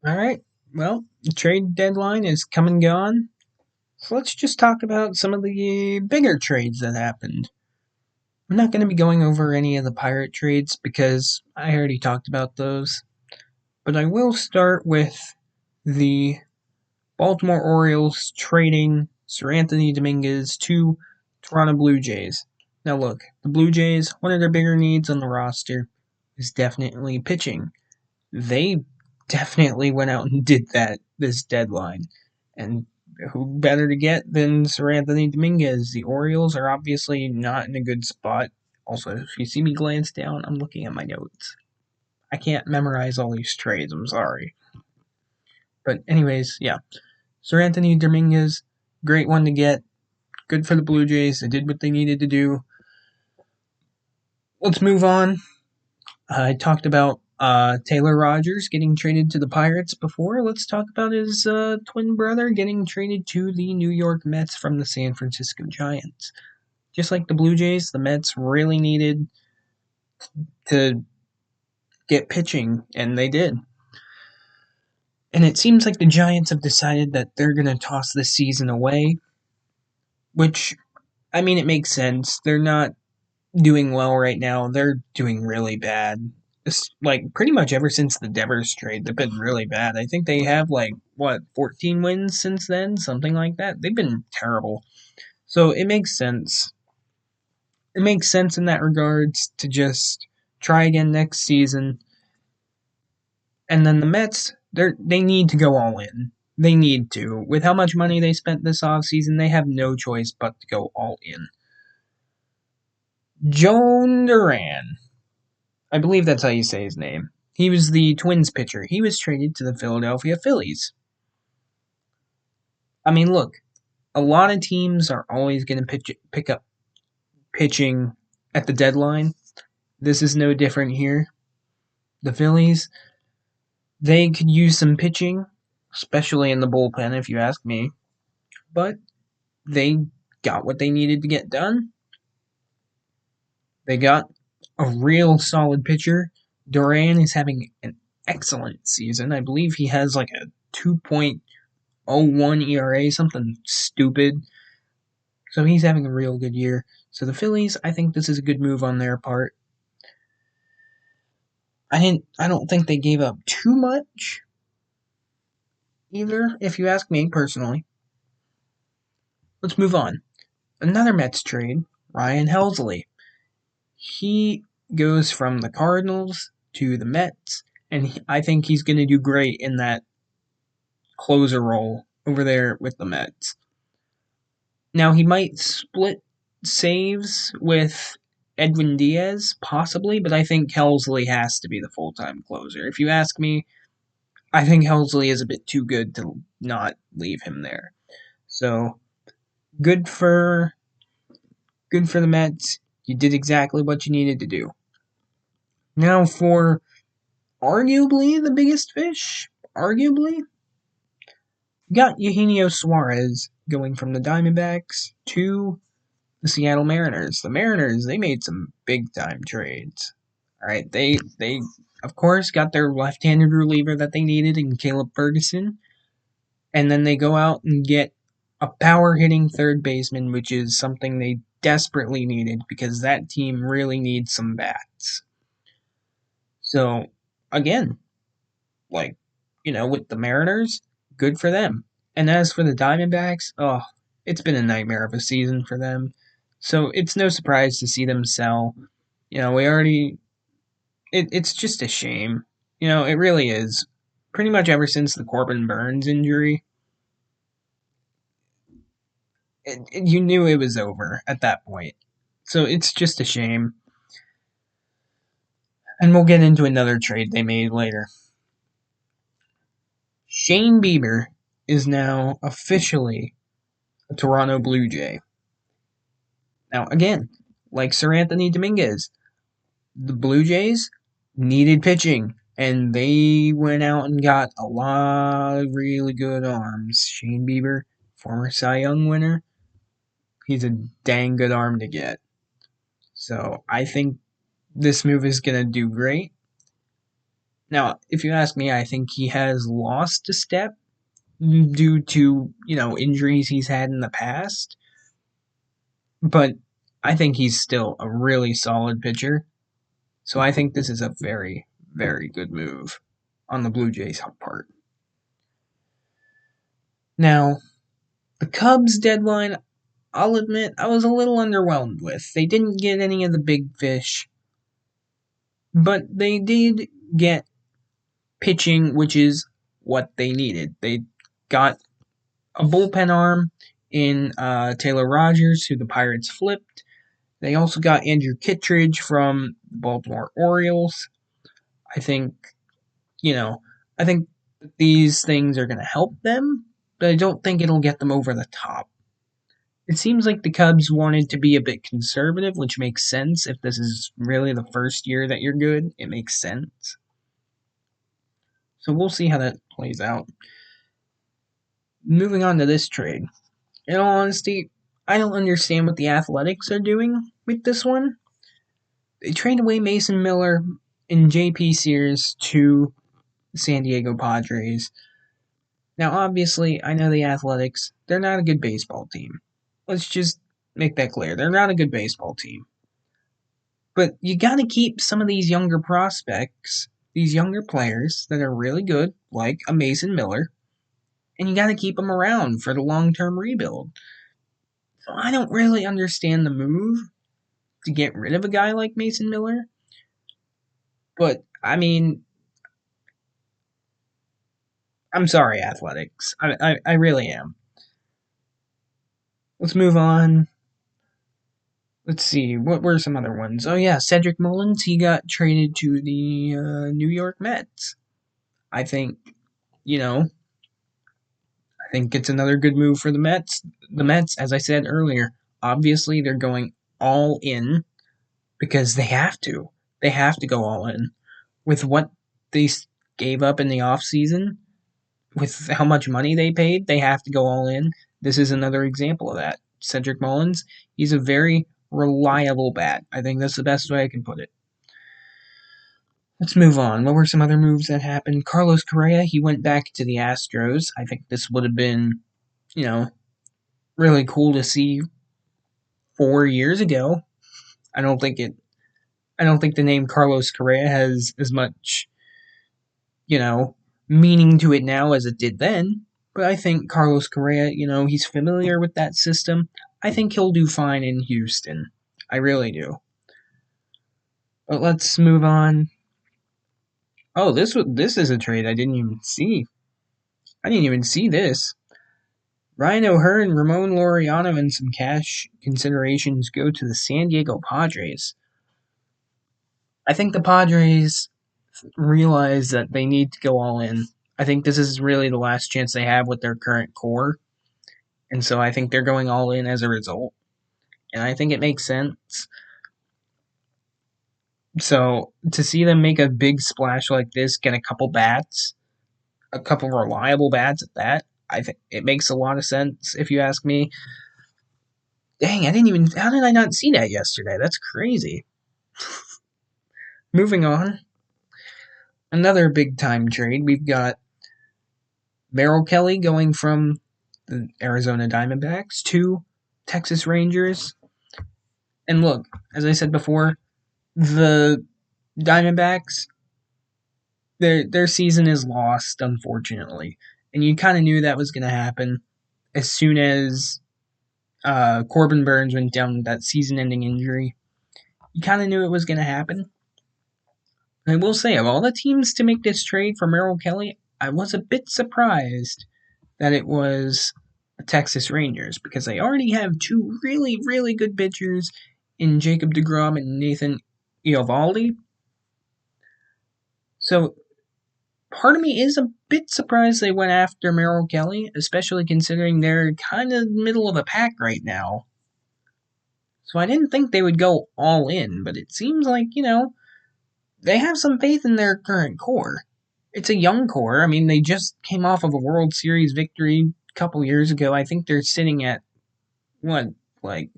All right. Well, the trade deadline is come and gone. So let's just talk about some of the bigger trades that happened. I'm not going to be going over any of the pirate trades because I already talked about those. But I will start with the Baltimore Orioles trading Sir Anthony Dominguez to Toronto Blue Jays. Now, look, the Blue Jays, one of their bigger needs on the roster is definitely pitching. They definitely went out and did that this deadline. And who better to get than Sir Anthony Dominguez? The Orioles are obviously not in a good spot. Also, if you see me glance down, I'm looking at my notes. I can't memorize all these trades, I'm sorry. But, anyways, yeah. Sir Anthony Dominguez, great one to get. Good for the Blue Jays. They did what they needed to do. Let's move on. I talked about Taylor Rogers getting traded to the Pirates before. Let's talk about his twin brother getting traded to the New York Mets from the San Francisco Giants. Just like the Blue Jays, the Mets really needed to get pitching, and they did. And it seems like the Giants have decided that they're going to toss this season away, which, I mean, it makes sense. They're not doing well right now. They're doing really bad. It's like pretty much ever since the Devers trade, they've been really bad. I think they have like what 14 wins since then, something like that. They've been terrible. So it makes sense. It makes sense in that regards to just try again next season. And then the Mets, they need to go all in. They need to. With how much money they spent this offseason, they have no choice but to go all in. Joan Duran. I believe that's how you say his name. He was the Twins pitcher. He was traded to the Philadelphia Phillies. I mean, look, a lot of teams are always going to pick up pitching at the deadline. This is no different here. The Phillies, they could use some pitching, especially in the bullpen, if you ask me. But they got what they needed to get done. They got a real solid pitcher. Duran is having an excellent season. I believe he has like a 2.01 ERA, something stupid. So he's having a real good year. So the Phillies, I think this is a good move on their part. I don't think they gave up too much either, if you ask me personally. Let's move on. Another Mets trade, Ryan Helsley. He goes from the Cardinals to the Mets, and I think he's going to do great in that closer role over there with the Mets. Now, he might split saves with Edwin Diaz, possibly, but I think Helsley has to be the full time closer. If you ask me, I think Helsley is a bit too good to not leave him there. So good for the Mets. You did exactly what you needed to do. Now for arguably the biggest fish, arguably, got Eugenio Suarez going from the Diamondbacks to the Seattle Mariners. The Mariners, they made some big time trades. All right, they of course got their left-handed reliever that they needed in Caleb Ferguson, and then they go out and get a power hitting third baseman, which is something they desperately needed because that team really needs some bats. So again, like with the Mariners, good for them. And as for the Diamondbacks, oh, it's been a nightmare of a season for them. So it's no surprise to see them sell. We already. It's just a shame. It really is. Pretty much ever since the Corbin Burns injury, you knew it was over at that point. So it's just a shame. And we'll get into another trade they made later. Shane Bieber is now officially a Toronto Blue Jay. Now, again, like Sir Anthony Dominguez, the Blue Jays needed pitching, and they went out and got a lot of really good arms. Shane Bieber, former Cy Young winner, he's a dang good arm to get. So I think this move is going to do great. Now, if you ask me, I think he has lost a step due to, injuries he's had in the past. But I think he's still a really solid pitcher. So I think this is a very, very good move on the Blue Jays' part. Now, the Cubs deadline, I'll admit, I was a little underwhelmed with. They didn't get any of the big fish, but they did get pitching, which is what they needed. They got a bullpen arm in Taylor Rogers, who the Pirates flipped. They also got Andrew Kittredge from the Baltimore Orioles. I think, you know, I think these things are going to help them, but I don't think it'll get them over the top. It seems like the Cubs wanted to be a bit conservative, which makes sense. If this is really the first year that you're good, it makes sense. So we'll see how that plays out. Moving on to this trade. In all honesty, I don't understand what the Athletics are doing with this one. They trade away Mason Miller and JP Sears to the San Diego Padres. Now, obviously, I know the Athletics, they're not a good baseball team. Let's just make that clear. They're not a good baseball team. But you gotta keep some of these younger prospects, these younger players that are really good, like a Mason Miller, and you gotta keep them around for the long-term rebuild. So I don't really understand the move to get rid of a guy like Mason Miller. But, I mean, I'm sorry, Athletics. I really am. Let's move on. Let's see, what were some other ones? Oh yeah, Cedric Mullins, he got traded to the New York Mets. I think, I think it's another good move for the Mets. The Mets, as I said earlier, obviously they're going all in because they have to. They have to go all in. With what they gave up in the offseason, with how much money they paid, they have to go all in. This is another example of that. Cedric Mullins, he's a very reliable bat. I think that's the best way I can put it. Let's move on. What were some other moves that happened? Carlos Correa, he went back to the Astros. I think this would have been, really cool to see 4 years ago. I don't think it I don't think the name Carlos Correa has as much, you know, meaning to it now as it did then. But I think Carlos Correa, he's familiar with that system. I think he'll do fine in Houston. I really do. But let's move on. Oh, this is a trade I didn't even see. I didn't even see this. Ryan O'Hearn and Ramon Laureano and some cash considerations go to the San Diego Padres. I think the Padres realize that they need to go all in. I think this is really the last chance they have with their current core. And so I think they're going all in as a result. And I think it makes sense. So to see them make a big splash like this, get a couple bats, a couple reliable bats at that, I think it makes a lot of sense if you ask me. Dang, how did I not see that yesterday? That's crazy. Moving on. Another big time trade. We've got Merrill Kelly going from the Arizona Diamondbacks to Texas Rangers. And look, as I said before, the Diamondbacks, their season is lost, unfortunately. And you kind of knew that was going to happen as soon as Corbin Burns went down with that season-ending injury. You kind of knew it was going to happen. I will say, of all the teams to make this trade for Merrill Kelly, I was a bit surprised that it was the Texas Rangers because they already have two really, really good pitchers in Jacob deGrom and Nathan Eovaldi. So part of me is a bit surprised they went after Merrill Kelly, especially considering they're kind of middle of the pack right now. So I didn't think they would go all in, but it seems like, they have some faith in their current core. It's a young core. I mean, they just came off of a World Series victory a couple years ago. I think they're sitting at, what, like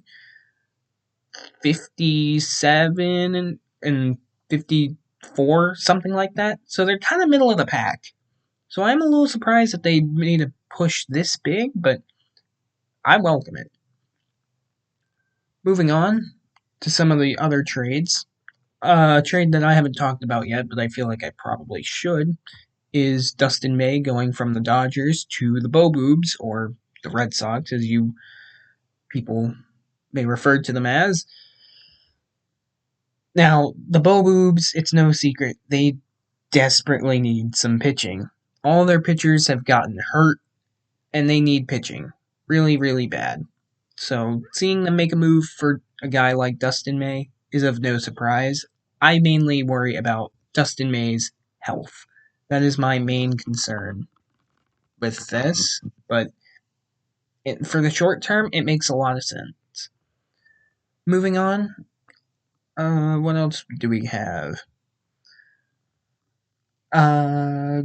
57 and 50 4, something like that. So they're kind of middle of the pack. So I'm a little surprised that they made a push this big, but I welcome it. Moving on to some of the other trades. A trade that I haven't talked about yet, but I feel like I probably should, is Dustin May going from the Dodgers to the Bo Boobs, or the Red Sox, as you people may refer to them as. Now, the Bo Boobs, it's no secret, they desperately need some pitching. All their pitchers have gotten hurt, and they need pitching. Really, really bad. So, seeing them make a move for a guy like Dustin May is of no surprise. I mainly worry about Dustin May's health. That is my main concern with this, but for the short term, it makes a lot of sense. Moving on, what else do we have? Uh,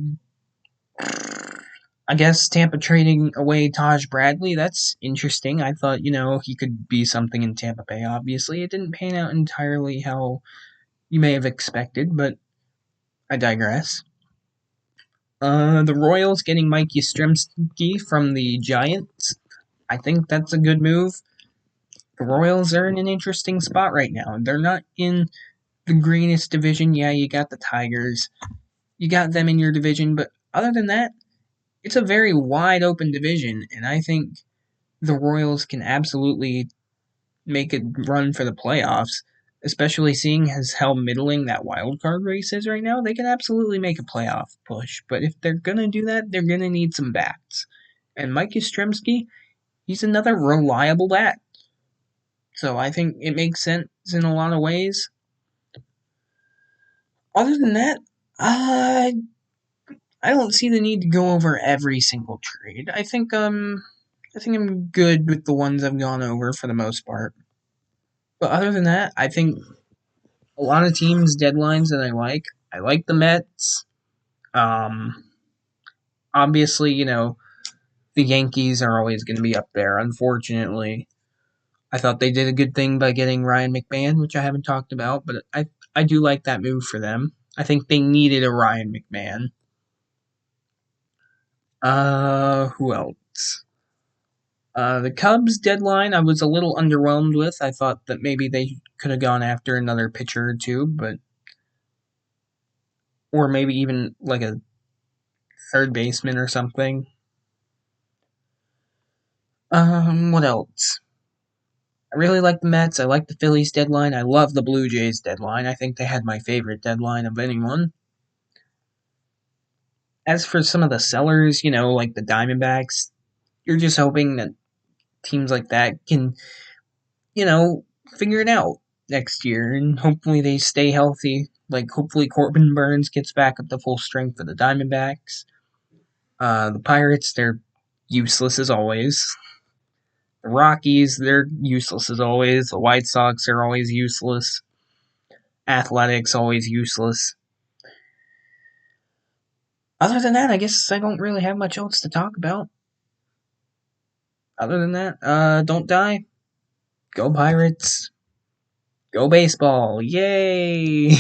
I guess Tampa trading away Taj Bradley. That's interesting. I thought, he could be something in Tampa Bay, obviously. It didn't pan out entirely how you may have expected, but I digress. The Royals getting Mike Yastrzemski from the Giants. I think that's a good move. The Royals are in an interesting spot right now. They're not in the greenest division. Yeah, you got the Tigers. You got them in your division, but other than that, it's a very wide open division, and I think the Royals can absolutely make a run for the playoffs, especially seeing as how middling that wild card race is right now. They can absolutely make a playoff push, but if they're gonna do that, they're gonna need some bats. And Mike Yastrzemski, he's another reliable bat. So I think it makes sense in a lot of ways. Other than that, I don't see the need to go over every single trade. I think I'm good with the ones I've gone over for the most part. But other than that, I think a lot of teams' deadlines that I like. I like the Mets. Um, Obviously, the Yankees are always going to be up there. Unfortunately, I thought they did a good thing by getting Ryan McMahon, which I haven't talked about, but I do like that move for them. I think they needed a Ryan McMahon. Who else? The Cubs deadline, I was a little underwhelmed with. I thought that maybe they could have gone after another pitcher or two, or maybe even like a third baseman or something. What else? I really like the Mets. I like the Phillies deadline. I love the Blue Jays deadline. I think they had my favorite deadline of anyone. As for some of the sellers, like the Diamondbacks, you're just hoping that teams like that can, you know, figure it out next year and hopefully they stay healthy. Like, hopefully Corbin Burns gets back up to full strength for the Diamondbacks. The Pirates, they're useless as always. The Rockies, they're useless as always. The White Sox are always useless. Athletics, always useless. Other than that, I guess I don't really have much else to talk about. Other than that, don't die. Go Pirates. Go baseball. Yay!